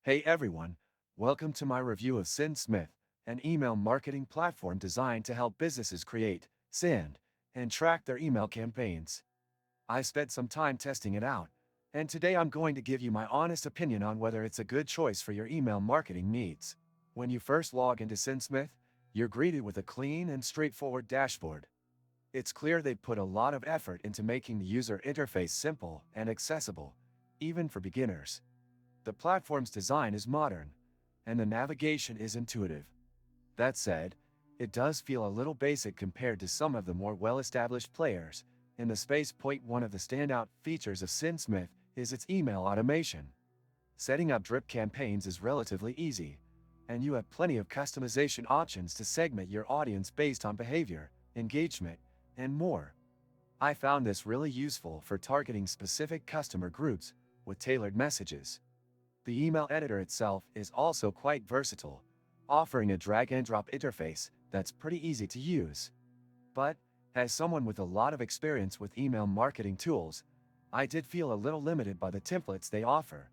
Hey everyone, welcome to my review of SendSmith, an email marketing platform designed to help businesses create, send, and track their email campaigns. I spent some time testing it out, and today I'm going to give you my honest opinion on whether it's a good choice for your email marketing needs. When you first log into SendSmith, you're greeted with a clean and straightforward dashboard. It's clear they put a lot of effort into making the user interface simple and accessible, even for beginners. The platform's design is modern, and the navigation is intuitive. That said, it does feel a little basic compared to some of the more well-established players in the space. One of the standout features of SendSmith is its email automation. Setting up drip campaigns is relatively easy, and you have plenty of customization options to segment your audience based on behavior, engagement, and more. I found this really useful for targeting specific customer groups with tailored messages. The email editor itself is also quite versatile, offering a drag-and-drop interface that's pretty easy to use. But, as someone with a lot of experience with email marketing tools, I did feel a little limited by the templates they offer.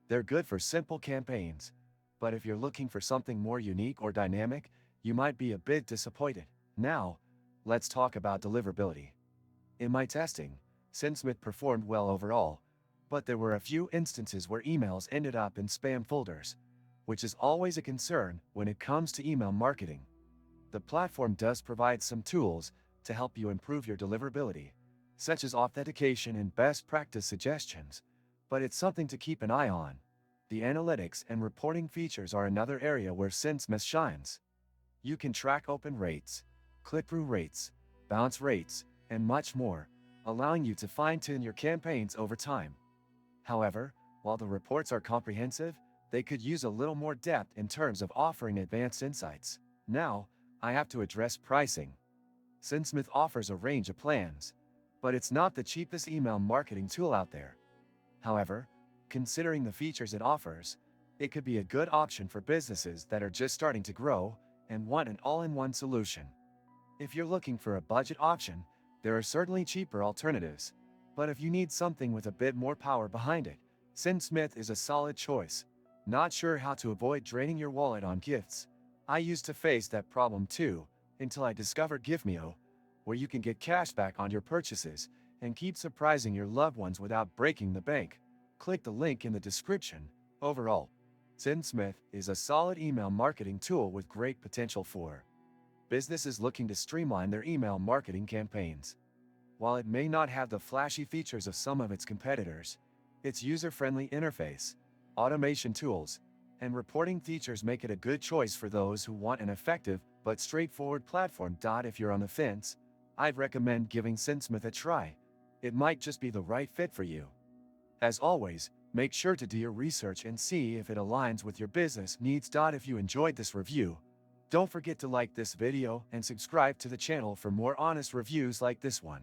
They're good for simple campaigns, but if you're looking for something more unique or dynamic, you might be a bit disappointed. Now, let's talk about deliverability. In my testing, SendSmith performed well overall, but there were a few instances where emails ended up in spam folders, which is always a concern when it comes to email marketing. The platform does provide some tools to help you improve your deliverability, such as authentication and best practice suggestions, but it's something to keep an eye on. The analytics and reporting features are another area where SendSmith shines. You can track open rates, click-through rates, bounce rates, and much more, allowing you to fine-tune your campaigns over time. However, while the reports are comprehensive, they could use a little more depth in terms of offering advanced insights. Now, I have to address pricing. SendSmith offers a range of plans, but it's not the cheapest email marketing tool out there. However, considering the features it offers, it could be a good option for businesses that are just starting to grow and want an all-in-one solution. If you're looking for a budget option, there are certainly cheaper alternatives. But if you need something with a bit more power behind it, SendSmith is a solid choice. Not sure how to avoid draining your wallet on gifts? I used to face that problem too, until I discovered Giftmeo, where you can get cash back on your purchases and keep surprising your loved ones without breaking the bank. Click the link in the description. Overall, SendSmith is a solid email marketing tool with great potential for businesses looking to streamline their email marketing campaigns. While it may not have the flashy features of some of its competitors, its user-friendly interface, automation tools, and reporting features make it a good choice for those who want an effective but straightforward platform. If you're on the fence, I'd recommend giving SendSmith a try. It might just be the right fit for you. As always, make sure to do your research and see if it aligns with your business needs. If you enjoyed this review, don't forget to like this video and subscribe to the channel for more honest reviews like this one.